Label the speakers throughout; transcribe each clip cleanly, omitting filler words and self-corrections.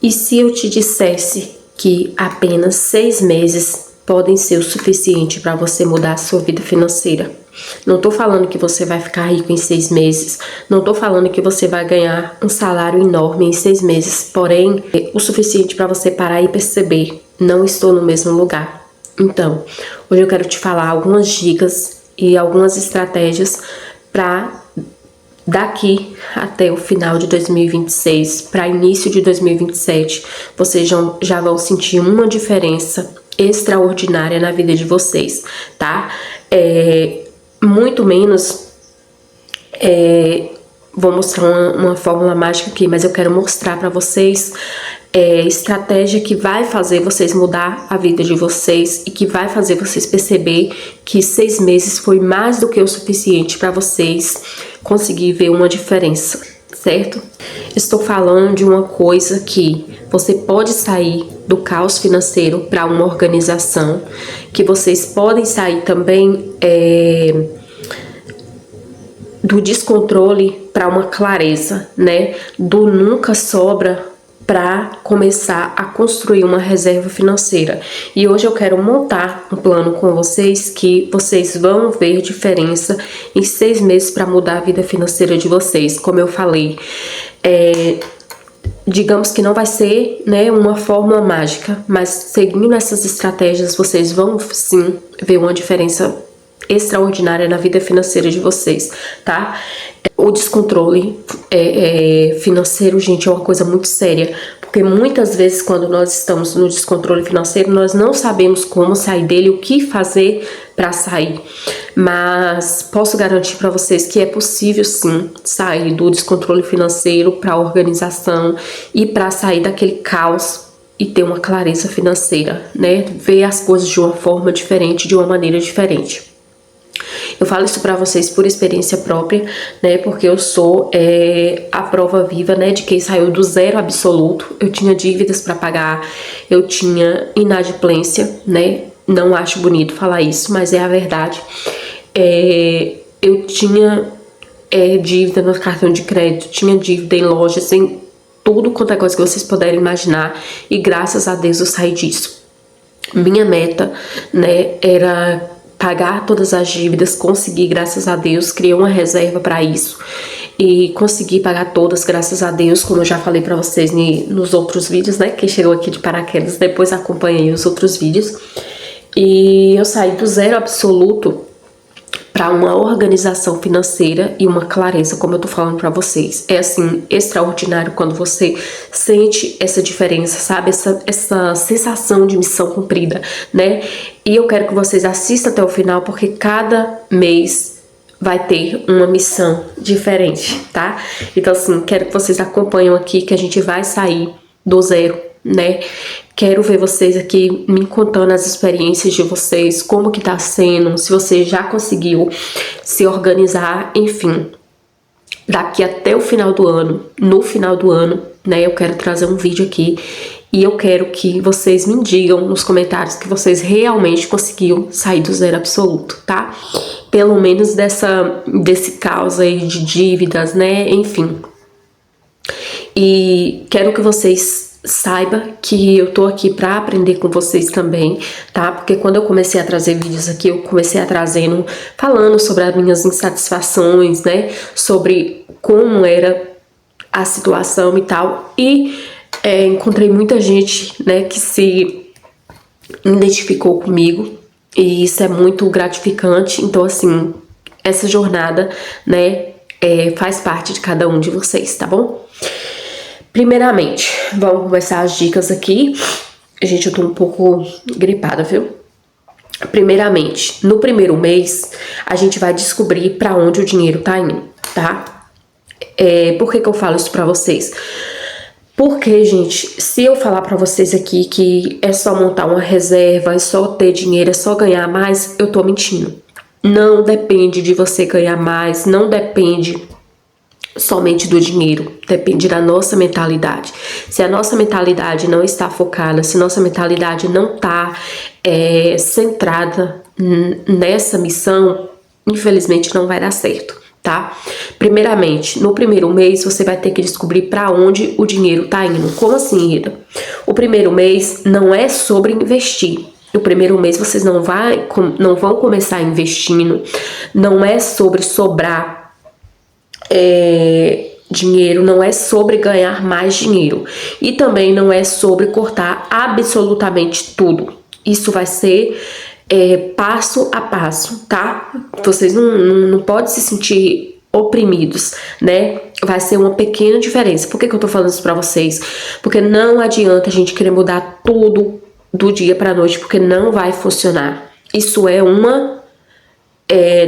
Speaker 1: E se eu te dissesse que apenas 6 meses podem ser o suficiente para você mudar a sua vida financeira? Não tô falando que você vai ficar rico em 6 meses, não tô falando que você vai ganhar um salário enorme em 6 meses, porém, é o suficiente para você parar e perceber, não estou no mesmo lugar. Então, hoje eu quero te falar algumas dicas e algumas estratégias para daqui até o final de 2026, para início de 2027, vocês já vão sentir uma diferença extraordinária na vida de vocês, tá? Muito menos, vou mostrar uma fórmula mágica aqui, mas eu quero mostrar para vocês estratégia que vai fazer vocês mudar a vida de vocês e que vai fazer vocês perceber que 6 meses foi mais do que o suficiente para vocês conseguir ver uma diferença, certo? Estou falando de uma coisa que você pode sair do caos financeiro para uma organização, que vocês podem sair também do descontrole para uma clareza, né? Do nunca sobra para começar a construir uma reserva financeira. E hoje eu quero montar um plano com vocês que vocês vão ver diferença em 6 meses para mudar a vida financeira de vocês. Como eu falei, digamos que não vai ser, né, uma fórmula mágica, mas seguindo essas estratégias vocês vão sim ver uma diferença extraordinária na vida financeira de vocês, tá? O descontrole financeiro, gente, é uma coisa muito séria, porque muitas vezes quando nós estamos no descontrole financeiro, nós não sabemos como sair dele, o que fazer para sair. Mas posso garantir para vocês que é possível sim sair do descontrole financeiro para a organização e para sair daquele caos e ter uma clareza financeira, né? Ver as coisas de uma forma diferente, de uma maneira diferente. Eu falo isso pra vocês por experiência própria, né, porque eu sou a prova viva, né, de quem saiu do zero absoluto. Eu tinha dívidas pra pagar, eu tinha inadimplência, né, não acho bonito falar isso, mas é a verdade. Eu tinha dívida no cartão de crédito, tinha dívida em lojas, em tudo quanto é coisa que vocês puderem imaginar, e graças a Deus eu saí disso. Minha meta, né, era pagar todas as dívidas, consegui, graças a Deus, criei uma reserva para isso e consegui pagar todas, graças a Deus, como eu já falei para vocês nos outros vídeos, né? Quem chegou aqui de paraquedas, depois acompanhei os outros vídeos. E eu saí do zero absoluto para uma organização financeira e uma clareza, como eu tô falando para vocês. É assim, extraordinário quando você sente essa diferença, sabe? Essa sensação de missão cumprida, né? E eu quero que vocês assistam até o final, porque cada mês vai ter uma missão diferente, tá? Então, assim, quero que vocês acompanhem aqui, que a gente vai sair do zero, né? Quero ver vocês aqui me contando as experiências de vocês, como que tá sendo, se você já conseguiu se organizar, enfim. Daqui até o final do ano, no final do ano, né, eu quero trazer um vídeo aqui e eu quero que vocês me digam nos comentários que vocês realmente conseguiram sair do zero absoluto, tá? Pelo menos desse caos aí de dívidas, né, enfim. E quero que vocês saiba que eu tô aqui pra aprender com vocês também, tá? Porque quando eu comecei a trazer vídeos aqui, eu comecei a trazendo, falando sobre as minhas insatisfações, né? Sobre como era a situação e tal. E encontrei muita gente, né, que se identificou comigo. E isso é muito gratificante. Então, assim, essa jornada, né, faz parte de cada um de vocês, tá bom? Primeiramente, vamos começar as dicas aqui. Gente, eu tô um pouco gripada, viu? Primeiramente, no primeiro mês, a gente vai descobrir pra onde o dinheiro tá indo, tá? Por que eu falo isso pra vocês? Porque, gente, se eu falar pra vocês aqui que é só montar uma reserva, é só ter dinheiro, é só ganhar mais, eu tô mentindo. Não depende de você ganhar mais, não depende somente do dinheiro, depende da nossa mentalidade. Se a nossa mentalidade não está focada, se nossa mentalidade não está centrada nessa missão, infelizmente não vai dar certo, tá? tá? Primeiramente, no primeiro mês, você vai ter que descobrir para onde o dinheiro tá indo. Como assim, Rita? O primeiro mês não é sobre investir. O primeiro mês vocês não vão começar investindo, não é sobre sobrar dinheiro, não é sobre ganhar mais dinheiro e também não é sobre cortar absolutamente tudo. Isso vai ser passo a passo, tá? Vocês não podem se sentir oprimidos, né? Vai ser uma pequena diferença. Por que eu tô falando isso pra vocês? Porque não adianta a gente querer mudar tudo do dia pra noite, porque não vai funcionar. Isso é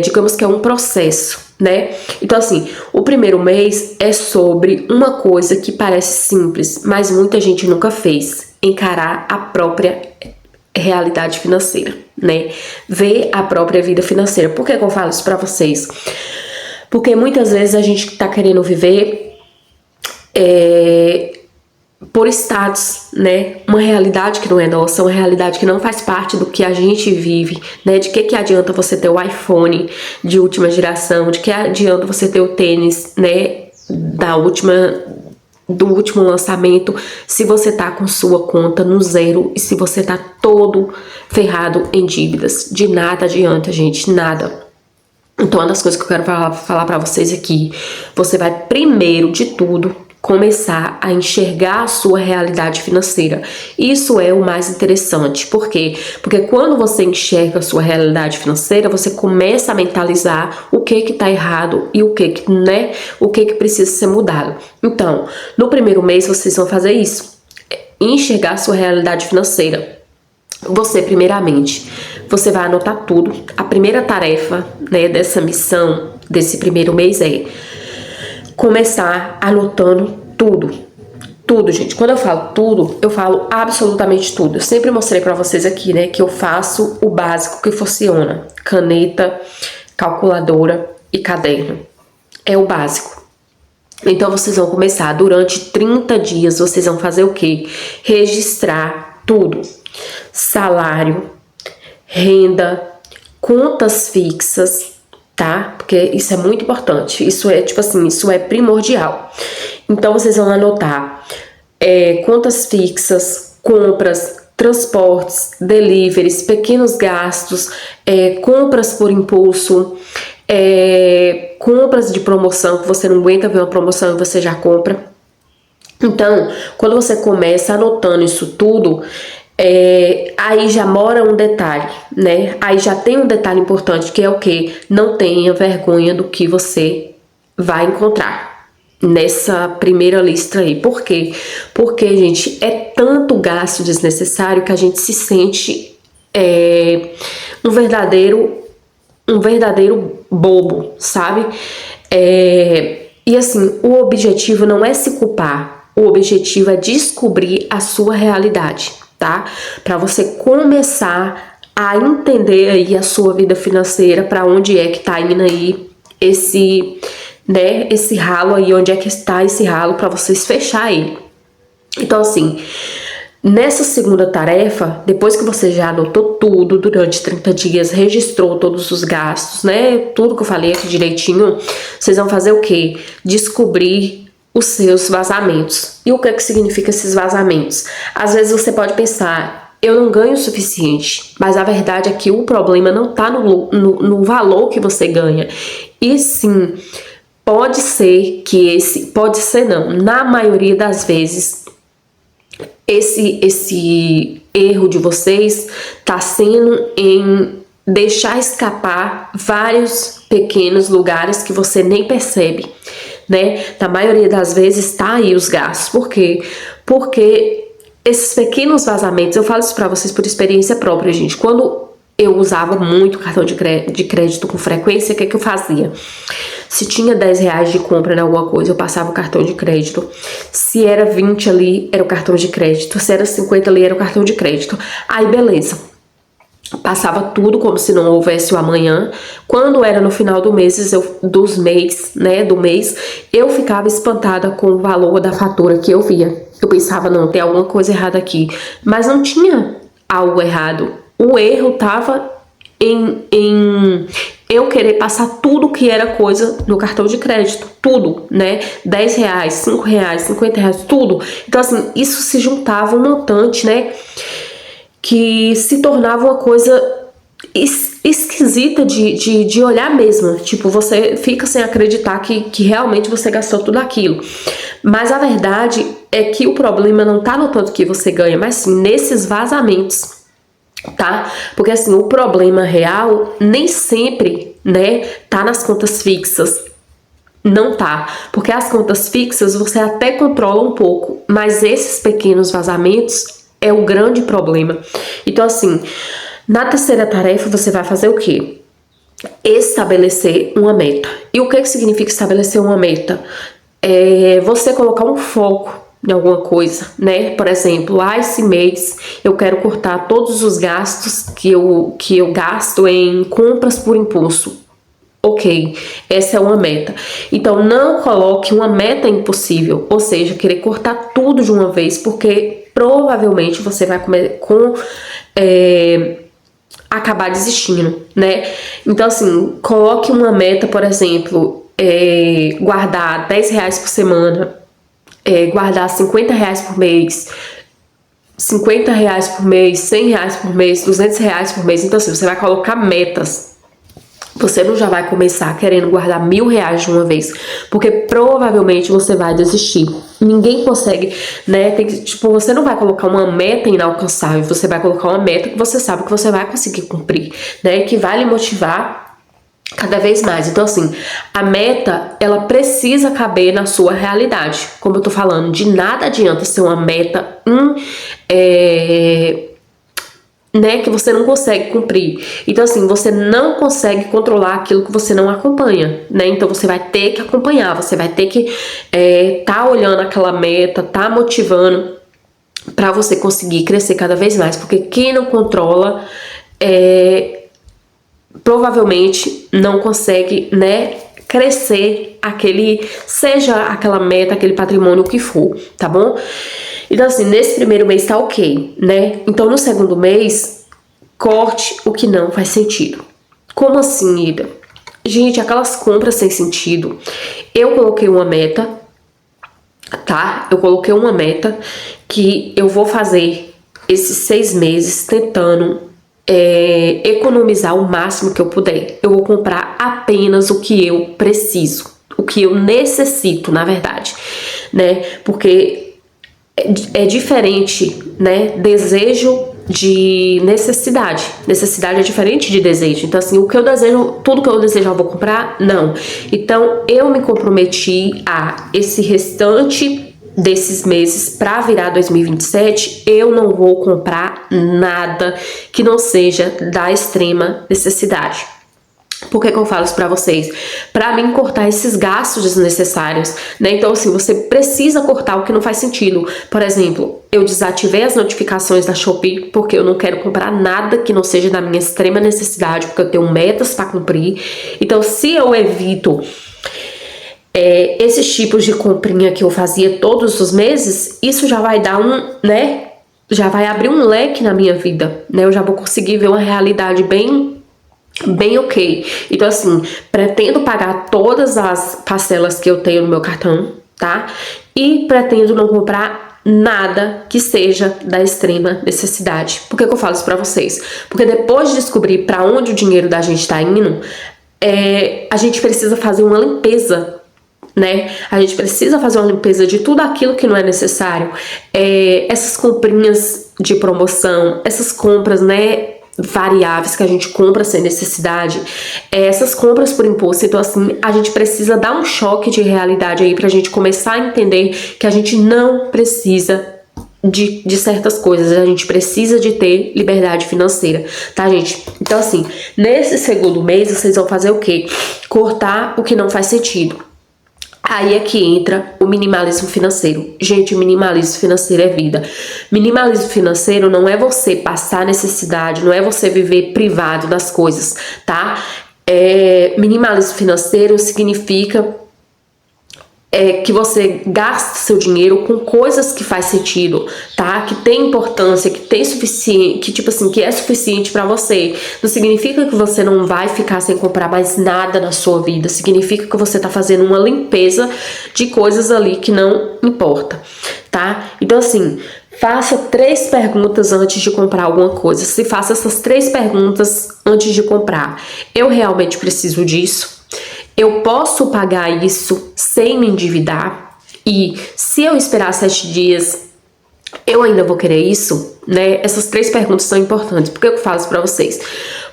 Speaker 1: digamos que é um processo, né? Então, assim, o primeiro mês é sobre uma coisa que parece simples, mas muita gente nunca fez: encarar a própria realidade financeira, né? Ver a própria vida financeira. Por que eu falo isso pra vocês? Porque muitas vezes a gente tá querendo viver por status, né? Uma realidade que não é nossa, uma realidade que não faz parte do que a gente vive, né? De que adianta você ter o iPhone de última geração? De que adianta você ter o tênis, né? Do último lançamento, se você tá com sua conta no zero e se você tá todo ferrado em dívidas? De nada adianta, gente, nada. Então, uma das coisas que eu quero falar pra vocês aqui: você vai, primeiro de tudo, começar a enxergar a sua realidade financeira. Isso é o mais interessante. Por quê? Porque quando você enxerga a sua realidade financeira, você começa a mentalizar o que tá errado e o que precisa ser mudado. Então, no primeiro mês vocês vão fazer isso: enxergar a sua realidade financeira. Você, primeiramente, você vai anotar tudo. A primeira tarefa, né, dessa missão, desse primeiro mês, é começar anotando tudo. Tudo, gente. Quando eu falo tudo, eu falo absolutamente tudo. Eu sempre mostrei pra vocês aqui, né, que eu faço o básico que funciona: caneta, calculadora e caderno. É o básico. Então, vocês vão começar, durante 30 dias, vocês vão fazer o quê? Registrar tudo: salário, renda, contas fixas, tá? Porque isso é muito importante. Isso é, tipo assim, isso é primordial. Então, vocês vão anotar contas fixas, compras, transportes, deliveries, pequenos gastos, compras por impulso, compras de promoção, que você não aguenta ver uma promoção e você já compra. Então, quando você começa anotando isso tudo, aí já mora um detalhe, né? Aí já tem um detalhe importante, que é o quê? Não tenha vergonha do que você vai encontrar nessa primeira lista aí. Por quê? Porque, gente, é tanto gasto desnecessário que a gente se sente um verdadeiro bobo, sabe? E assim, o objetivo não é se culpar, o objetivo é descobrir a sua realidade, tá? Para você começar a entender aí a sua vida financeira, para onde é que tá indo aí esse ralo aí, onde é que está esse ralo, para vocês fechar ele. Então, assim, nessa segunda tarefa, depois que você já anotou tudo durante 30 dias, registrou todos os gastos, né? Tudo que eu falei aqui direitinho, vocês vão fazer o quê? Descobrir os seus vazamentos. E o que significa esses vazamentos? Às vezes você pode pensar: eu não ganho o suficiente. Mas a verdade é que o problema não tá no valor que você ganha. E sim, pode ser não, na maioria das vezes, esse erro de vocês tá sendo em deixar escapar vários pequenos lugares que você nem percebe, né? Na maioria das vezes tá aí os gastos. Por quê? Porque esses pequenos vazamentos, eu falo isso pra vocês por experiência própria, gente. Quando eu usava muito cartão de crédito com frequência, o que eu fazia? Se tinha 10 reais de compra em alguma coisa, eu passava o cartão de crédito. Se era 20 ali, era o cartão de crédito. Se era 50 ali, era o cartão de crédito. Aí, beleza. Passava tudo como se não houvesse o amanhã. Quando era no final do mês, eu ficava espantada com o valor da fatura que eu via. Eu pensava: não, tem alguma coisa errada aqui. Mas não tinha algo errado. O erro estava em eu querer passar tudo que era coisa no cartão de crédito, tudo, né? R$10, R$5, R$50, tudo. Então, assim, isso se juntava um montante, né? Que se tornava uma coisa esquisita de olhar mesmo. Tipo, você fica sem acreditar que realmente você gastou tudo aquilo. Mas a verdade é que o problema não tá no tanto que você ganha, mas sim nesses vazamentos, tá? Porque assim, o problema real nem sempre, né, tá nas contas fixas. Não tá, porque as contas fixas você até controla um pouco, mas esses pequenos vazamentos é o grande problema. Então assim, na terceira tarefa você vai fazer o quê? Estabelecer uma meta. E o que significa estabelecer uma meta? É você colocar um foco em alguma coisa, né? Por exemplo, esse mês eu quero cortar todos os gastos que eu gasto em compras por impulso. Ok, essa é uma meta. Então não coloque uma meta impossível, ou seja, querer cortar tudo de uma vez, porque provavelmente você vai acabar desistindo, né? Então assim, coloque uma meta, por exemplo, guardar R$10 por semana, guardar R$50 por mês, R$50 por mês, R$100 por mês, R$200 por mês. Então assim, você vai colocar metas. Você não já vai começar querendo guardar R$1.000 de uma vez, porque provavelmente você vai desistir. Ninguém consegue, né? Você não vai colocar uma meta inalcançável, você vai colocar uma meta que você sabe que você vai conseguir cumprir, né? Que vai lhe motivar cada vez mais. Então assim, a meta, ela precisa caber na sua realidade. Como eu tô falando, de nada adianta ser uma meta né, que você não consegue cumprir. Então assim, você não consegue controlar aquilo que você não acompanha, né? Então você vai ter que acompanhar, você vai ter que tá olhando aquela meta, tá motivando para você conseguir crescer cada vez mais, porque quem não controla provavelmente não consegue, né, crescer seja aquela meta, aquele patrimônio, o que for, tá bom? Então assim, nesse primeiro mês tá ok, né? Então no segundo mês, corte o que não faz sentido. Como assim, Ida? Gente, aquelas compras sem sentido. Eu coloquei uma meta, tá? Eu coloquei uma meta que eu vou fazer esses 6 meses tentando economizar o máximo que eu puder. Eu vou comprar apenas o que eu preciso, o que eu necessito, na verdade, né? Porque é diferente, né? Desejo de necessidade. Necessidade é diferente de desejo. Então, assim, o que eu desejo, tudo que eu desejo eu vou comprar? Não. Então, eu me comprometi a esse restante desses meses para virar 2027, eu não vou comprar nada que não seja da extrema necessidade. Por que eu falo isso pra vocês? Pra mim cortar esses gastos desnecessários, né? Então assim, você precisa cortar o que não faz sentido. Por exemplo, eu desativei as notificações da Shopee porque eu não quero comprar nada que não seja da minha extrema necessidade, porque eu tenho metas pra cumprir. Então se eu evito esses tipos de comprinha que eu fazia todos os meses, isso já vai dar né? Já vai abrir um leque na minha vida, né? Eu já vou conseguir ver uma realidade bem ok. Então assim, pretendo pagar todas as parcelas que eu tenho no meu cartão, tá? E pretendo não comprar nada que seja da extrema necessidade. Por que eu falo isso pra vocês? Porque depois de descobrir pra onde o dinheiro da gente tá indo, a gente precisa fazer uma limpeza, né? A gente precisa fazer uma limpeza de tudo aquilo que não é necessário. Essas comprinhas de promoção, essas compras, né, variáveis que a gente compra sem necessidade, essas compras por impulso. Então assim, a gente precisa dar um choque de realidade aí pra gente começar a entender que a gente não precisa de certas coisas, a gente precisa de ter liberdade financeira, tá, gente? Então assim, nesse segundo mês vocês vão fazer o quê? Cortar o que não faz sentido. Aí é que entra o minimalismo financeiro. Gente, o minimalismo financeiro é vida. Minimalismo financeiro não é você passar necessidade, não é você viver privado das coisas, tá? Minimalismo financeiro significa que você gaste seu dinheiro com coisas que faz sentido, tá? Que tem importância, que tem suficiente, que tipo assim, que é suficiente pra você. Não significa que você não vai ficar sem comprar mais nada na sua vida. Significa que você tá fazendo uma limpeza de coisas ali que não importa, tá? Então assim, faça 3 perguntas antes de comprar alguma coisa. Se faça essas 3 perguntas antes de comprar. Eu realmente preciso disso? Eu posso pagar isso sem me endividar? E se eu esperar 7 dias, eu ainda vou querer isso? Né? Essas 3 perguntas são importantes. Por que eu falo isso pra vocês?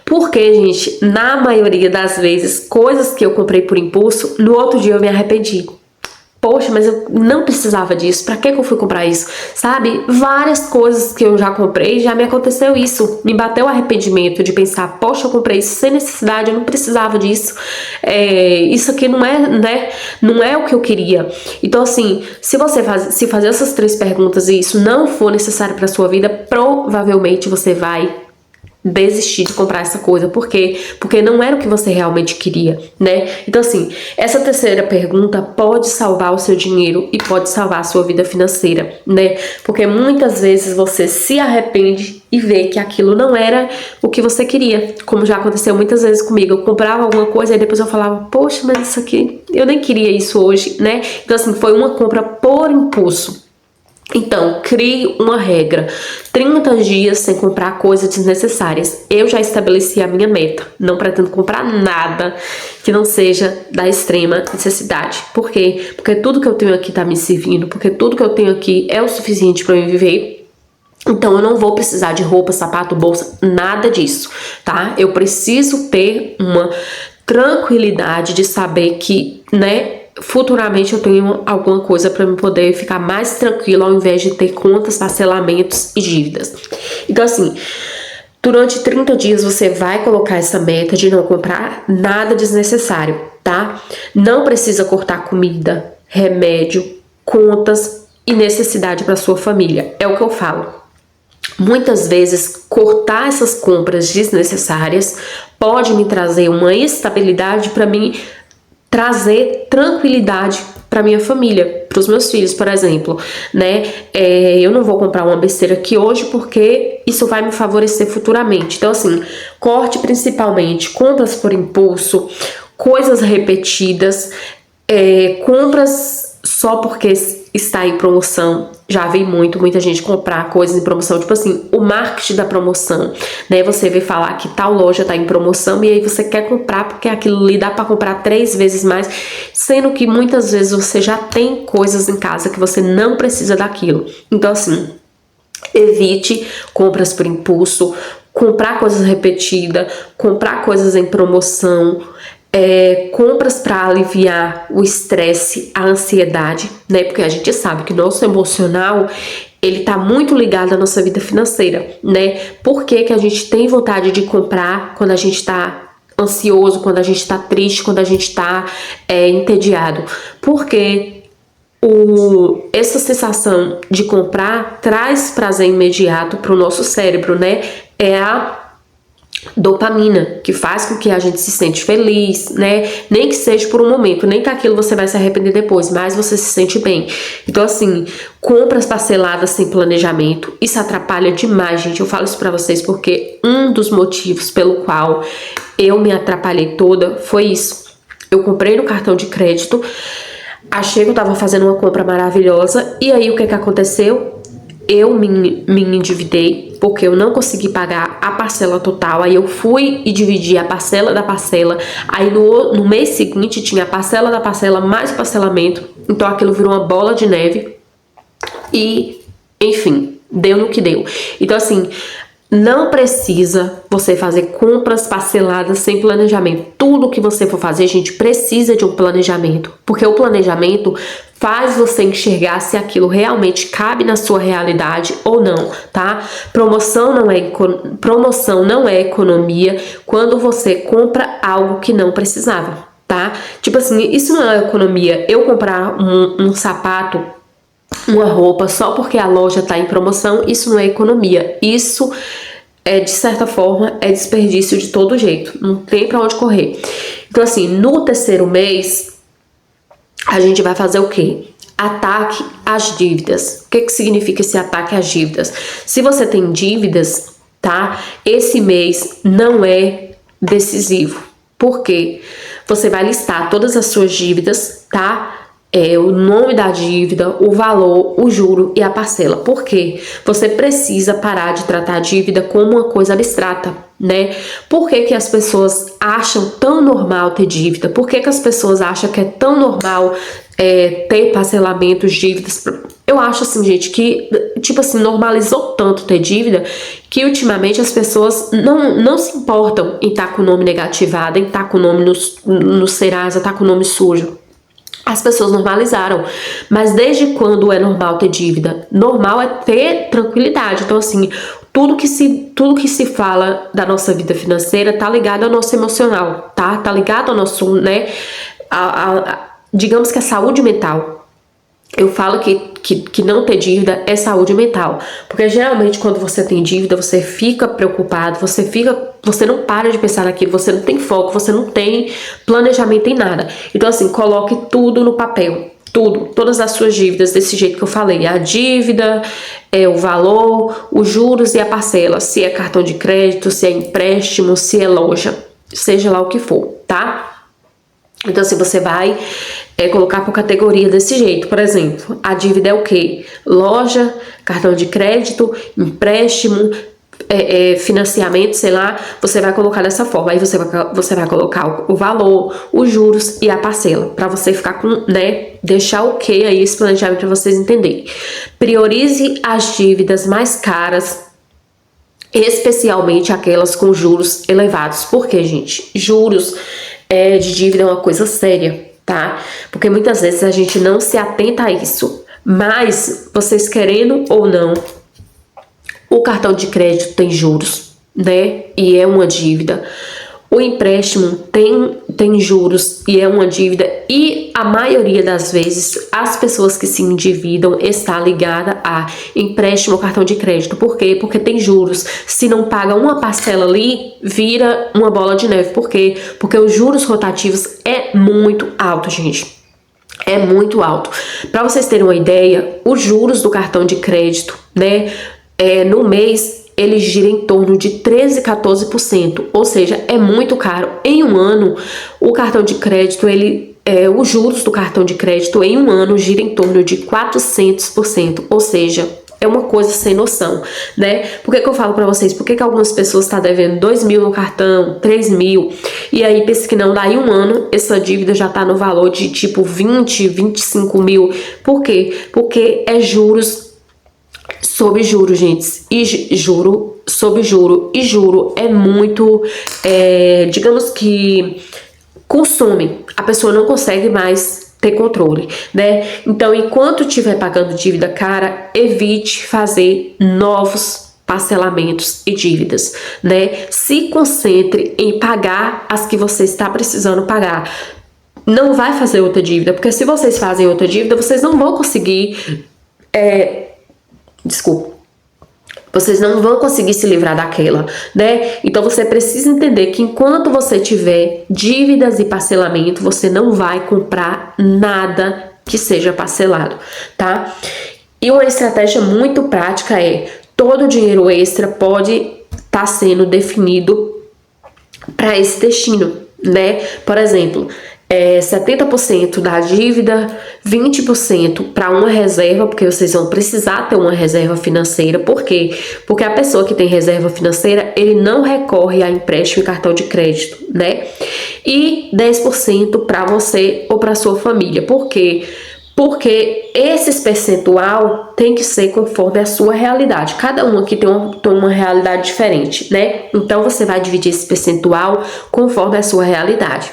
Speaker 1: Porque, gente, na maioria das vezes, coisas que eu comprei por impulso, no outro dia eu me arrependi. Poxa, mas eu não precisava disso, pra que eu fui comprar isso? Sabe? Várias coisas que eu já comprei, já me aconteceu isso. Me bateu o arrependimento de pensar, poxa, eu comprei isso sem necessidade, eu não precisava disso. Isso aqui não é, né? Não é o que eu queria. Então, assim, se fazer essas 3 perguntas e isso não for necessário pra sua vida, provavelmente você vai desistir de comprar essa coisa. Por quê? Porque não era o que você realmente queria, né? Então assim, essa terceira pergunta pode salvar o seu dinheiro e pode salvar a sua vida financeira, né? Porque muitas vezes você se arrepende e vê que aquilo não era o que você queria, como já aconteceu muitas vezes comigo. Eu comprava alguma coisa e depois eu falava, poxa, mas isso aqui, eu nem queria isso hoje, né? Então assim, foi uma compra por impulso. Então, crie uma regra, 30 dias sem comprar coisas desnecessárias. Eu já estabeleci a minha meta, não pretendo comprar nada que não seja da extrema necessidade. Por quê? Porque tudo que eu tenho aqui tá me servindo, porque tudo que eu tenho aqui é o suficiente para eu viver. Então eu não vou precisar de roupa, sapato, bolsa, nada disso, tá? Eu preciso ter uma tranquilidade de saber que, né, futuramente eu tenho alguma coisa para me poder ficar mais tranquila ao invés de ter contas, parcelamentos e dívidas. Então assim, durante 30 dias você vai colocar essa meta de não comprar nada desnecessário, tá? Não precisa cortar comida, remédio, contas e necessidade para sua família. É o que eu falo. Muitas vezes, cortar essas compras desnecessárias pode me trazer uma estabilidade para mim, trazer tranquilidade para minha família, para os meus filhos, por exemplo, né? Eu não vou comprar uma besteira aqui hoje porque isso vai me favorecer futuramente. Então, assim, corte principalmente compras por impulso, coisas repetidas, compras só porque está em promoção. Já vi muita gente comprar coisas em promoção, tipo assim, o marketing da promoção, né? Você vê falar que tal loja tá em promoção e aí você quer comprar porque aquilo ali dá para comprar 3 vezes mais, sendo que muitas vezes você já tem coisas em casa que você não precisa daquilo. Então assim, evite compras por impulso, comprar coisas repetidas, comprar coisas em promoção, compras para aliviar o estresse, a ansiedade, né? Porque a gente sabe que nosso emocional, ele tá muito ligado à nossa vida financeira, né? Por que que a gente tem vontade de comprar quando a gente tá ansioso, quando a gente tá triste, quando a gente tá entediado? Porque essa sensação de comprar traz prazer imediato para o nosso cérebro, né? É a dopamina, que faz com que a gente se sente feliz, né? Nem que seja por um momento, nem que aquilo você vai se arrepender depois, mas você se sente bem. Então assim, compras parceladas sem planejamento, isso atrapalha demais, gente. Eu falo isso pra vocês porque um dos motivos pelo qual eu me atrapalhei toda foi isso. Eu comprei no cartão de crédito, achei que eu tava fazendo uma compra maravilhosa, e aí o que aconteceu? Eu me endividei porque eu não consegui pagar a parcela total. Aí eu fui e dividi a parcela da parcela. Aí no mês seguinte tinha a parcela da parcela mais parcelamento. Então aquilo virou uma bola de neve. E, enfim, deu no que deu. Então assim, não precisa você fazer compras parceladas sem planejamento. Tudo que você for fazer, gente, precisa de um planejamento. Porque o planejamento faz você enxergar se aquilo realmente cabe na sua realidade ou não, tá? Promoção não é economia quando você compra algo que não precisava, tá? Tipo assim, isso não é economia. Eu comprar um sapato, uma roupa só porque a loja tá em promoção, isso não é economia. Isso de certa forma é desperdício de todo jeito, não tem pra onde correr. Então assim, no terceiro mês a gente vai fazer o quê? Ataque às dívidas. O que que significa esse ataque às dívidas? Se você tem dívidas, tá? Esse mês não é decisivo. Por quê? Você vai listar todas as suas dívidas, tá? O nome da dívida, o valor, o juro e a parcela. Por quê? Você precisa parar de tratar a dívida como uma coisa abstrata, né? Por que que as pessoas acham tão normal ter dívida? Por que que as pessoas acham que é tão normal ter parcelamentos, dívidas? Eu acho assim, gente, que, tipo assim, normalizou tanto ter dívida que ultimamente as pessoas não se importam em estar com o nome negativado, em estar com o nome no Serasa, estar com o nome sujo. As pessoas normalizaram, mas desde quando é normal ter dívida? Normal é ter tranquilidade. Então, assim, tudo que se fala da nossa vida financeira tá ligado ao nosso emocional, tá? Tá ligado ao nosso, né? Digamos que a saúde mental. Eu falo que não ter dívida é saúde mental, porque geralmente quando você tem dívida, você fica preocupado, você não para de pensar naquilo, você não tem foco, você não tem planejamento em nada. Então assim, coloque tudo no papel, todas as suas dívidas desse jeito que eu falei, a dívida, o valor, os juros e a parcela, se é cartão de crédito, se é empréstimo, se é loja, seja lá o que for, tá? Então assim, você vai colocar por categoria desse jeito. Por exemplo, a dívida é o quê? Loja, cartão de crédito, empréstimo, financiamento, sei lá, você vai colocar dessa forma. Aí você vai colocar o valor, os juros e a parcela, para você ficar com, né, deixar o que aí esse planejamento para vocês entenderem. Priorize as dívidas mais caras, especialmente aquelas com juros elevados. Por quê, gente? Juros de dívida é uma coisa séria, tá? Porque muitas vezes a gente não se atenta a isso. Mas, vocês querendo ou não, o cartão de crédito tem juros, né? E é uma dívida. O empréstimo tem juros e é uma dívida. E a maioria das vezes, as pessoas que se endividam está ligada a empréstimo ou cartão de crédito. Por quê? Porque tem juros. Se não paga uma parcela ali, vira uma bola de neve. Por quê? Porque os juros rotativos é muito alto, gente. É muito alto. Para vocês terem uma ideia, os juros do cartão de crédito, né, no mês, ele gira em torno de 13, 14%, ou seja, é muito caro. Em um ano, o cartão de crédito, os juros do cartão de crédito em um ano gira em torno de 400%, ou seja, é uma coisa sem noção, né? Por que eu falo pra vocês? Por que algumas pessoas estão devendo 2 mil no cartão, 3 mil, e aí pensa que não, daí um ano, essa dívida já tá no valor de tipo 20, 25 mil. Por quê? Porque é juros sobre juro, gente, e juro sobre juro, e juro é muito, digamos que consome, a pessoa não consegue mais ter controle, né? Então, enquanto estiver pagando dívida cara, evite fazer novos parcelamentos e dívidas, né? Se concentre em pagar as que você está precisando pagar. Não vai fazer outra dívida, porque se vocês fazem outra dívida, vocês não vão conseguir vocês não vão conseguir se livrar daquela, né? Então você precisa entender que enquanto você tiver dívidas e parcelamento, você não vai comprar nada que seja parcelado, tá? E uma estratégia muito prática todo o dinheiro extra pode estar sendo definido para esse destino, né? Por exemplo, 70% da dívida, 20% para uma reserva, porque vocês vão precisar ter uma reserva financeira. Por quê? Porque a pessoa que tem reserva financeira, ele não recorre a empréstimo e cartão de crédito, né? E 10% para você ou para sua família. Por quê? Porque esse percentual tem que ser conforme a sua realidade. Cada um aqui tem uma realidade diferente, né? Então você vai dividir esse percentual conforme a sua realidade.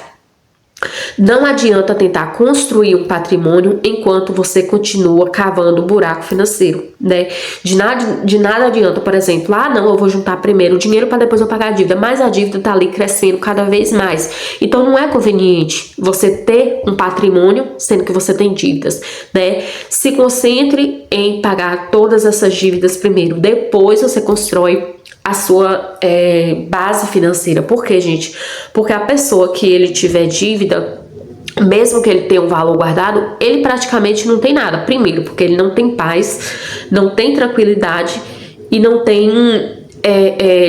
Speaker 1: Não adianta tentar construir um patrimônio enquanto você continua cavando um buraco financeiro, né? De nada adianta, por exemplo, não, eu vou juntar primeiro o dinheiro para depois eu pagar a dívida, mas a dívida tá ali crescendo cada vez mais. Então não é conveniente você ter um patrimônio sendo que você tem dívidas, né? Se concentre em pagar todas essas dívidas primeiro, depois você constrói a sua base financeira. Por quê, gente? Porque a pessoa que ele tiver dívida, mesmo que ele tenha um valor guardado, ele praticamente não tem nada. Primeiro, porque ele não tem paz, não tem tranquilidade e não tem,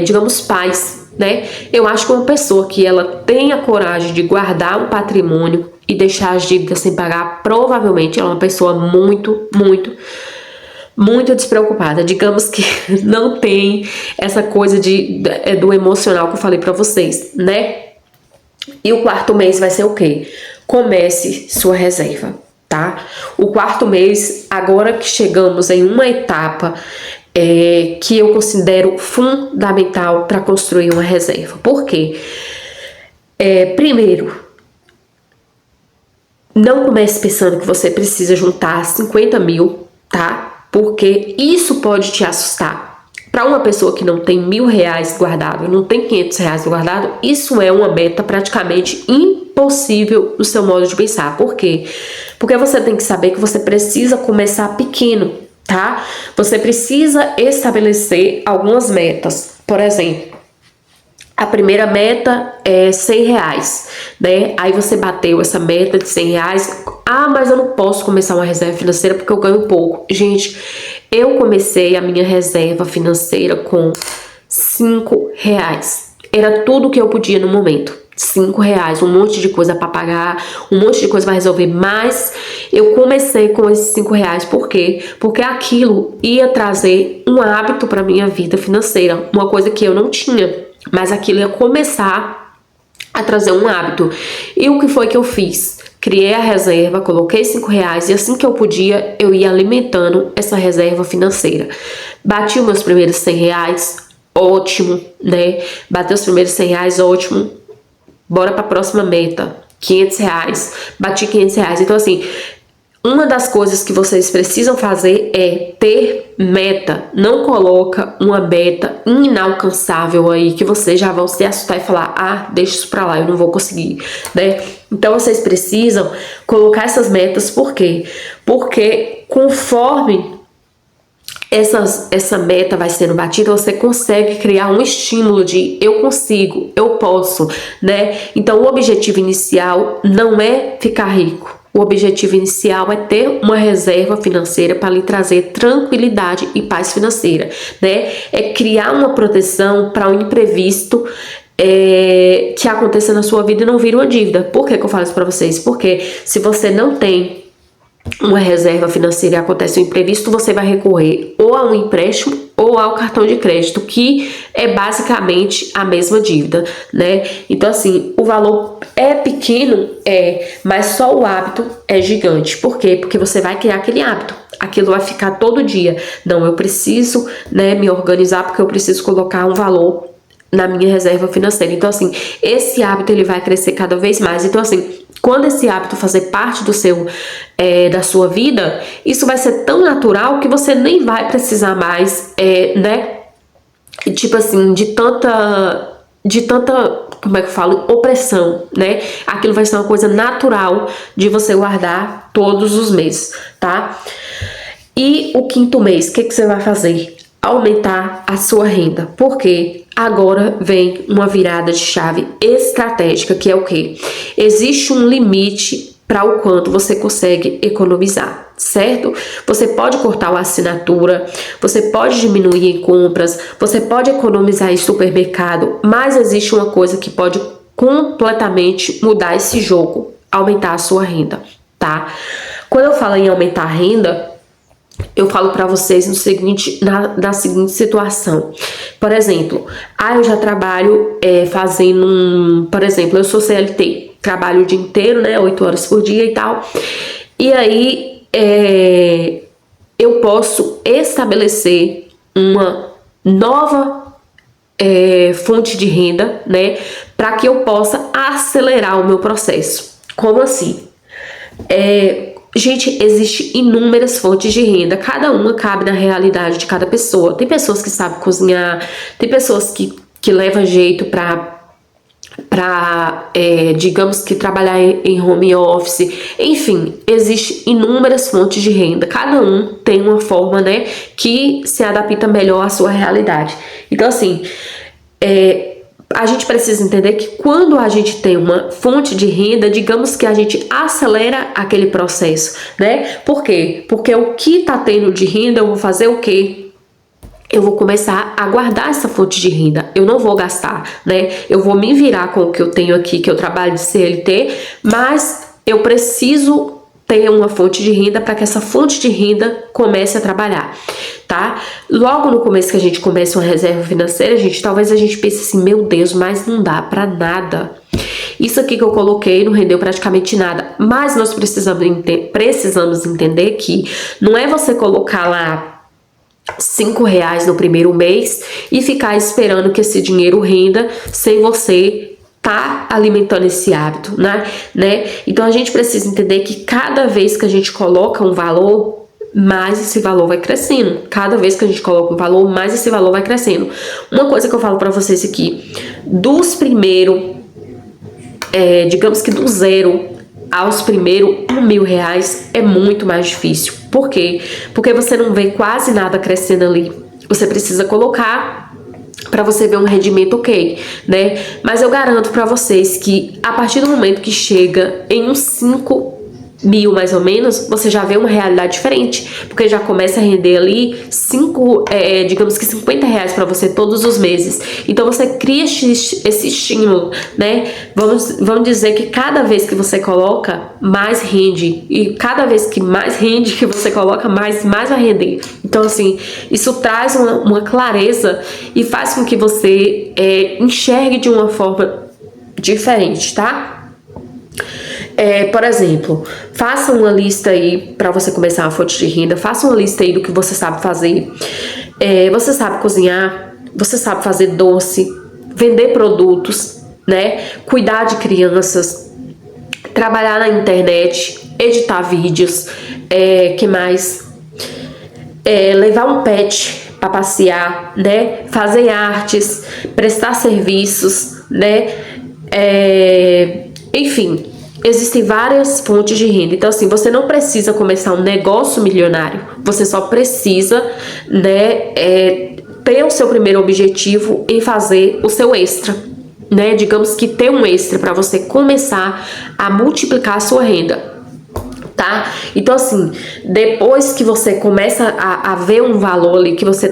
Speaker 1: digamos, paz, né? Eu acho que uma pessoa que ela tenha coragem de guardar um patrimônio e deixar as dívidas sem pagar, provavelmente ela é uma pessoa muito, muito, muito despreocupada. Digamos que não tem essa coisa do emocional que eu falei pra vocês, né? E o quarto mês vai ser o quê? Comece sua reserva, tá? O quarto mês, agora que chegamos em uma etapa que eu considero fundamental para construir uma reserva. Por quê? Primeiro, não comece pensando que você precisa juntar 50 mil, tá? Porque isso pode te assustar. Para uma pessoa que não tem R$ 1.000 guardado, não tem R$ 500 guardado, isso é uma meta praticamente impossível no seu modo de pensar. Por quê? Porque você tem que saber que você precisa começar pequeno, tá? Você precisa estabelecer algumas metas. Por exemplo, a primeira meta é R$ 100, né? Aí você bateu essa meta de R$ 100. Ah, mas eu não posso começar uma reserva financeira porque eu ganho pouco. Gente, eu comecei a minha reserva financeira com R$ 5. Era tudo que eu podia no momento. R$ 5, um monte de coisa para pagar, um monte de coisa para resolver. Mas eu comecei com esses R$ 5. Por quê? Porque aquilo ia trazer um hábito para minha vida financeira. Uma coisa que eu não tinha. Mas aquilo ia começar a trazer um hábito. E o que foi que eu fiz? Criei a reserva, coloquei R$ 5 e assim que eu podia, eu ia alimentando essa reserva financeira. Bati os meus primeiros R$ 100, ótimo, né? Bateu os primeiros R$ 100, ótimo. Bora para a próxima meta, R$ 500. Bati R$ 500. Então assim, uma das coisas que vocês precisam fazer é ter meta. Não coloca uma meta inalcançável aí que vocês já vão se assustar e falar: ah, deixa isso pra lá, eu não vou conseguir, né? Então vocês precisam colocar essas metas. Por quê? Porque conforme essa meta vai sendo batida, você consegue criar um estímulo de eu consigo, eu posso, né? Então o objetivo inicial não é ficar rico. O objetivo inicial é ter uma reserva financeira para lhe trazer tranquilidade e paz financeira, né? É criar uma proteção para um imprevisto que aconteça na sua vida e não vire uma dívida. Por que eu falo isso para vocês? Porque se você não tem uma reserva financeira e acontece um imprevisto, você vai recorrer ou a um empréstimo ou ao cartão de crédito, que é basicamente a mesma dívida, né? Então assim, o valor é pequeno, mas só o hábito é gigante. Por quê? Porque você vai criar aquele hábito. Aquilo vai ficar todo dia. Não, eu preciso, né, me organizar porque eu preciso colocar um valor na minha reserva financeira. Então assim, esse hábito ele vai crescer cada vez mais. Então assim, quando esse hábito fazer parte da sua vida, isso vai ser tão natural que você nem vai precisar mais, né? Tipo assim, de tanta, como é que eu falo? Opressão, né? Aquilo vai ser uma coisa natural de você guardar todos os meses, tá? E o quinto mês, o que você vai fazer? Aumentar a sua renda. Por quê? Agora vem uma virada de chave estratégica, que é o quê? Existe um limite para o quanto você consegue economizar, certo? Você pode cortar a assinatura, você pode diminuir em compras, você pode economizar em supermercado, mas existe uma coisa que pode completamente mudar esse jogo: aumentar a sua renda, tá? Quando eu falo em aumentar a renda, eu falo para vocês na seguinte situação. Por exemplo, eu já trabalho fazendo por exemplo, eu sou CLT, trabalho o dia inteiro, né, 8 horas por dia e tal. E aí eu posso estabelecer uma nova fonte de renda, né, para que eu possa acelerar o meu processo. Como assim? Gente, existem inúmeras fontes de renda, cada uma cabe na realidade de cada pessoa. Tem pessoas que sabem cozinhar, tem pessoas que levam jeito digamos que trabalhar em home office. Enfim, existem inúmeras fontes de renda, cada um tem uma forma, né, que se adapta melhor à sua realidade. Então assim, a gente precisa entender que quando a gente tem uma fonte de renda, digamos que a gente acelera aquele processo, né? Por quê? Porque o que tá tendo de renda, eu vou fazer o quê? Eu vou começar a guardar essa fonte de renda, eu não vou gastar, né? Eu vou me virar com o que eu tenho aqui, que eu trabalho de CLT, mas eu preciso ter uma fonte de renda para que essa fonte de renda comece a trabalhar, tá? Logo no começo que a gente começa uma reserva financeira, talvez a gente pense assim, meu Deus, mas não dá para nada. Isso aqui que eu coloquei não rendeu praticamente nada, mas nós precisamos entender que não é você colocar lá R$ 5 no primeiro mês e ficar esperando que esse dinheiro renda sem você tá alimentando esse hábito, né? Então a gente precisa entender que cada vez que a gente coloca um valor, mais esse valor vai crescendo. Cada vez que a gente coloca um valor, mais esse valor vai crescendo. Uma coisa que eu falo para vocês aqui, dos primeiros, digamos que do zero aos primeiros R$ 1.000 é muito mais difícil. Por quê? Porque você não vê quase nada crescendo ali. Você precisa colocar para você ver um rendimento ok, né? Mas eu garanto para vocês que a partir do momento que chega em uns 5.000 mais ou menos, você já vê uma realidade diferente, porque já começa a render ali digamos que R$ 50 para você todos os meses. Então você cria esse estímulo, né? Vamos dizer que cada vez que você coloca, mais rende, e cada vez que mais rende que você coloca, mais vai render. Então assim, isso traz uma clareza e faz com que você enxergue de uma forma diferente, tá? Por exemplo, faça uma lista aí para você começar uma fonte de renda, faça uma lista aí do que você sabe fazer. Você sabe cozinhar, você sabe fazer doce, vender produtos, né? Cuidar de crianças, trabalhar na internet, editar vídeos, que mais? Levar um pet para passear, né? Fazer artes, prestar serviços, né? Enfim, existem várias fontes de renda. Então assim, você não precisa começar um negócio milionário, você só precisa, né, ter o seu primeiro objetivo em fazer o seu extra, né? Digamos que ter um extra para você começar a multiplicar a sua renda, tá? Então assim, depois que você começa a ver um valor ali que você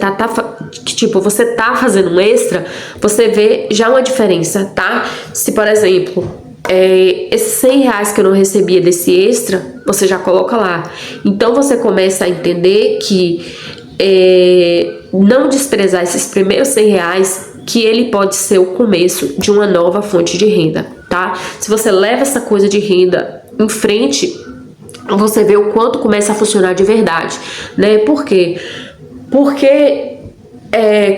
Speaker 1: você tá fazendo um extra, você vê já uma diferença, tá? Se por exemplo, esses R$ 100 que eu não recebia desse extra, você já coloca lá. Então você começa a entender que não desprezar esses primeiros R$ 100, que ele pode ser o começo de uma nova fonte de renda, tá? Se você leva essa coisa de renda em frente, você vê o quanto começa a funcionar de verdade, né? Por quê? Porque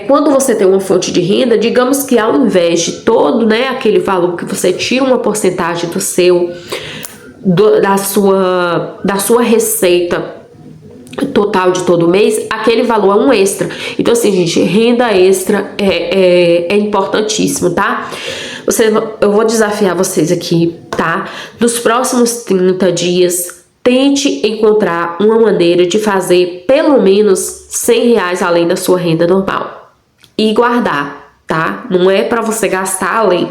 Speaker 1: quando você tem uma fonte de renda, digamos que ao invés de todo, né, aquele valor que você tira uma porcentagem da sua receita total de todo mês, aquele valor é um extra. Então assim, gente, renda extra é importantíssimo, tá? Eu vou desafiar vocês aqui, tá? Nos próximos 30 dias, tente encontrar uma maneira de fazer pelo menos R$ 100 além da sua renda normal e guardar, tá? Não é para você gastar além.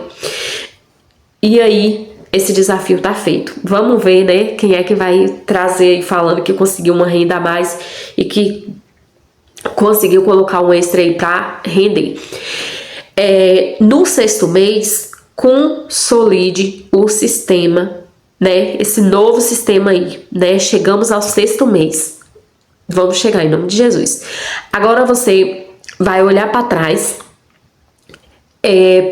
Speaker 1: E aí, esse desafio tá feito. Vamos ver, né? Quem é que vai trazer aí falando que conseguiu uma renda a mais e que conseguiu colocar um extra aí para render. No 6º mês, consolide o sistema, né? Esse novo sistema aí, né? Chegamos ao 6º mês. Vamos chegar em nome de Jesus. Agora você vai olhar para trás,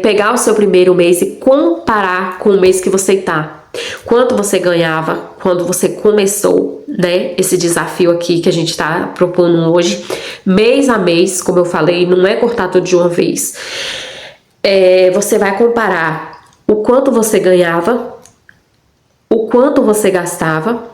Speaker 1: pegar o seu primeiro mês e comparar com o mês que você tá. Quanto você ganhava quando você começou, né? Esse desafio aqui que a gente tá propondo hoje, mês a mês, como eu falei, não é cortar tudo de uma vez. Você vai comparar o quanto você ganhava, o quanto você gastava,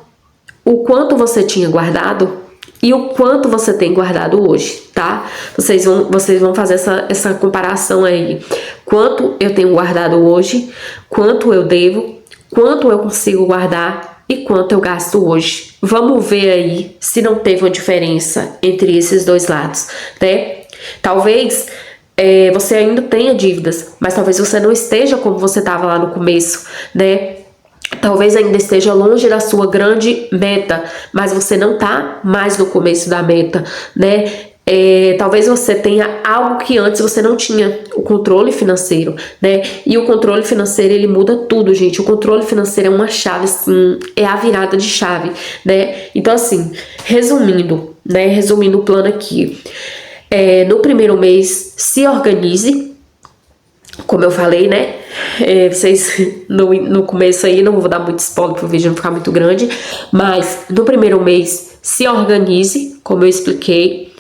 Speaker 1: o quanto você tinha guardado e o quanto você tem guardado hoje, tá? Vocês vão fazer essa comparação aí. Quanto eu tenho guardado hoje, quanto eu devo, quanto eu consigo guardar e quanto eu gasto hoje. Vamos ver aí se não teve uma diferença entre esses dois lados, né? Talvez você ainda tenha dívidas, mas talvez você não esteja como você estava lá no começo, né? Talvez ainda esteja longe da sua grande meta, mas você não tá mais no começo da meta, né? Talvez você tenha algo que antes você não tinha, o controle financeiro, né? E o controle financeiro, ele muda tudo, gente. O controle financeiro é uma chave, assim, é a virada de chave, né? Então, assim, resumindo, né? Resumindo o plano aqui. No primeiro mês, se organize, como eu falei, né? Vocês no começo aí, não vou dar muito spoiler pro vídeo não ficar muito grande, mas no primeiro mês se organize, como eu expliquei,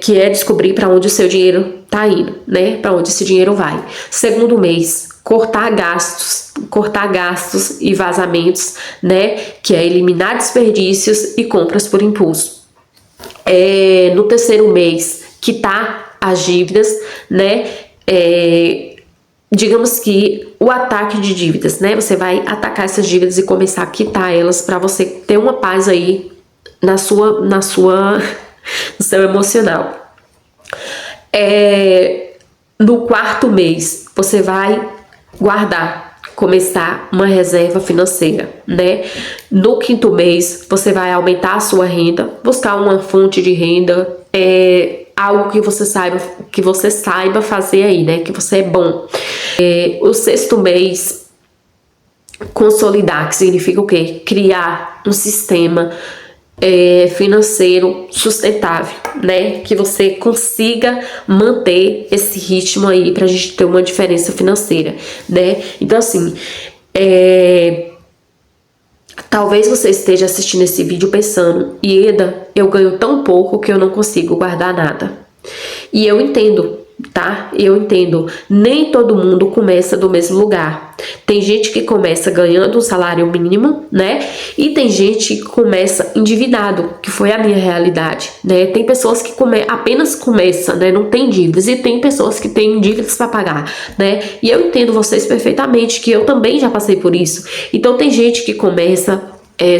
Speaker 1: que é descobrir para onde o seu dinheiro tá indo, né? Para onde esse dinheiro vai. Segundo mês, cortar gastos e vazamentos, né? Que é eliminar desperdícios e compras por impulso. No terceiro mês, quitar as dívidas, né? Digamos que o ataque de dívidas, né? Você vai atacar essas dívidas e começar a quitar elas para você ter uma paz aí no seu emocional. No quarto mês, você vai começar uma reserva financeira, né? No quinto mês, você vai aumentar a sua renda, buscar uma fonte de renda, algo que você saiba fazer aí, né? Que você é bom. O sexto mês, consolidar, que significa o quê? Criar um sistema financeiro sustentável, né? Que você consiga manter esse ritmo aí pra gente ter uma diferença financeira, né? Então, assim, talvez você esteja assistindo esse vídeo pensando, Ieda, eu ganho tão pouco que eu não consigo guardar nada. E eu entendo, tá? Eu entendo. Nem todo mundo começa do mesmo lugar. Tem gente que começa ganhando um salário mínimo, né? E tem gente que começa endividado, que foi a minha realidade, né? Tem pessoas que apenas começam, né? Não tem dívidas. E tem pessoas que têm dívidas para pagar, né? E eu entendo vocês perfeitamente, que eu também já passei por isso. Então tem gente que começa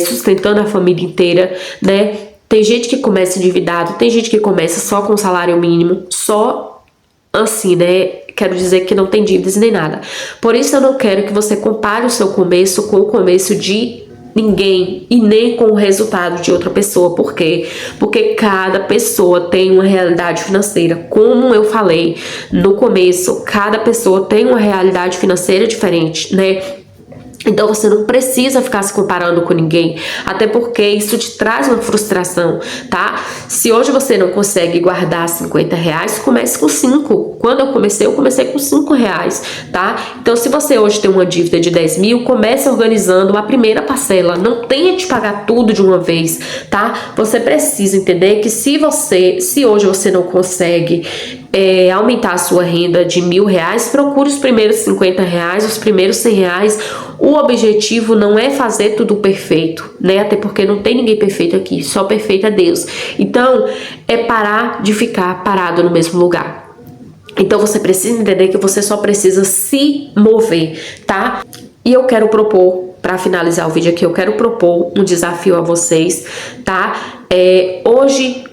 Speaker 1: sustentando a família inteira, né? Tem gente que começa endividado, tem gente que começa só com salário mínimo, só assim, né? Quero dizer que não tem dívidas nem nada. Por isso eu não quero que você compare o seu começo com o começo de ninguém e nem com o resultado de outra pessoa. Por quê? Porque cada pessoa tem uma realidade financeira. Como eu falei no começo, cada pessoa tem uma realidade financeira diferente, né? Então você não precisa ficar se comparando com ninguém, até porque isso te traz uma frustração, tá? Se hoje você não consegue guardar 50 reais, comece com 5. Quando eu comecei com 5 reais, tá? Então se você hoje tem uma dívida de 10 mil, comece organizando a primeira parcela, não tenha de pagar tudo de uma vez, tá? Você precisa entender que se hoje você não consegue aumentar a sua renda de R$1.000, procure os primeiros 50 reais, os primeiros 100 reais. O objetivo não é fazer tudo perfeito, né? Até porque não tem ninguém perfeito aqui, só perfeito é Deus. Então, é parar de ficar parado no mesmo lugar. Então, você precisa entender que você só precisa se mover, tá? E eu quero propor, para finalizar o vídeo aqui, eu quero propor um desafio a vocês, tá? Hoje,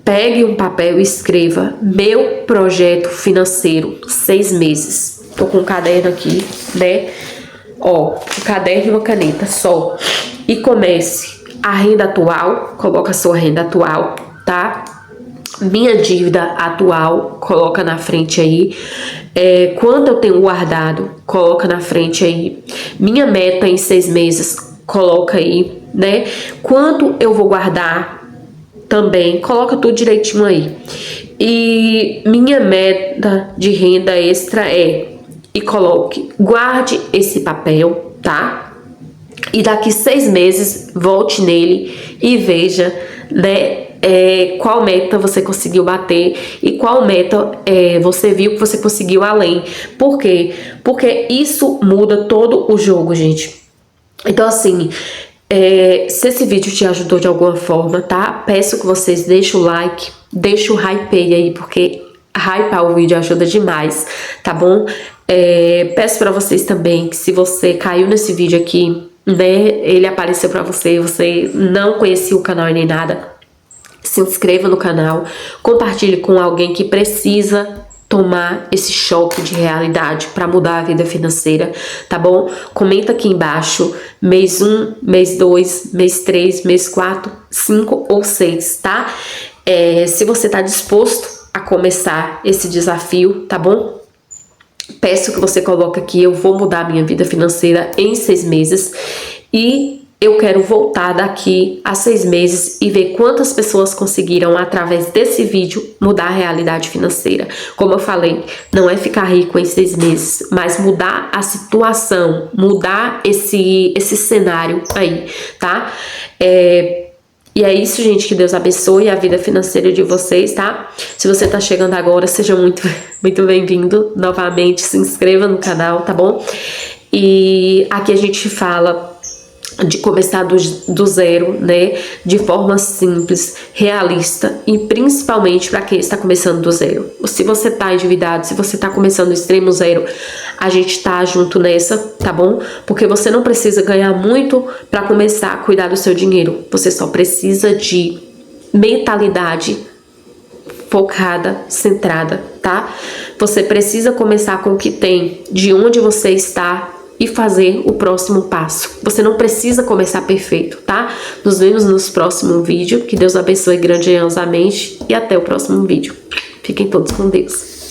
Speaker 1: pegue um papel e escreva meu projeto financeiro, 6 meses. Tô com um caderno aqui, né? Ó, um caderno e uma caneta só. E comece a renda atual, coloca a sua renda atual, tá? Minha dívida atual, coloca na frente aí. Quanto eu tenho guardado, coloca na frente aí. Minha meta em 6 meses, coloca aí, né? Quanto eu vou guardar também, coloca tudo direitinho aí. E minha meta de renda extra e coloque, guarde esse papel, tá? E daqui 6 meses, volte nele e veja, né, qual meta você conseguiu bater e qual meta você viu que você conseguiu além. Por quê? Porque isso muda todo o jogo, gente. Então, assim, se esse vídeo te ajudou de alguma forma, tá? Peço que vocês deixem o like, deixem o hype aí, porque hypar o vídeo ajuda demais, tá bom? Peço pra vocês também que se você caiu nesse vídeo aqui, né, ele apareceu pra você, você não conhecia o canal e nem nada, se inscreva no canal, compartilhe com alguém que precisa tomar esse choque de realidade para mudar a vida financeira, tá bom? Comenta aqui embaixo, mês 1, mês 2, mês 3, mês 4, 5 ou 6, tá? Se você tá disposto a começar esse desafio, tá bom? Peço que você coloque aqui, eu vou mudar a minha vida financeira em 6 meses e eu quero voltar daqui a 6 meses e ver quantas pessoas conseguiram, através desse vídeo, mudar a realidade financeira. Como eu falei, não é ficar rico em 6 meses, mas mudar a situação, mudar esse cenário aí, tá? E é isso, gente, que Deus abençoe a vida financeira de vocês, tá? Se você tá chegando agora, seja muito bem-vindo novamente, se inscreva no canal, tá bom? E aqui a gente fala de começar do zero, né, de forma simples, realista e principalmente para quem está começando do zero. Se você tá endividado, se você tá começando do extremo zero, a gente tá junto nessa, tá bom? Porque você não precisa ganhar muito para começar a cuidar do seu dinheiro. Você só precisa de mentalidade focada, centrada, tá? Você precisa começar com o que tem, de onde você está, e fazer o próximo passo. Você não precisa começar perfeito, tá? Nos vemos no próximo vídeo. Que Deus abençoe grandiosamente e até o próximo vídeo. Fiquem todos com Deus.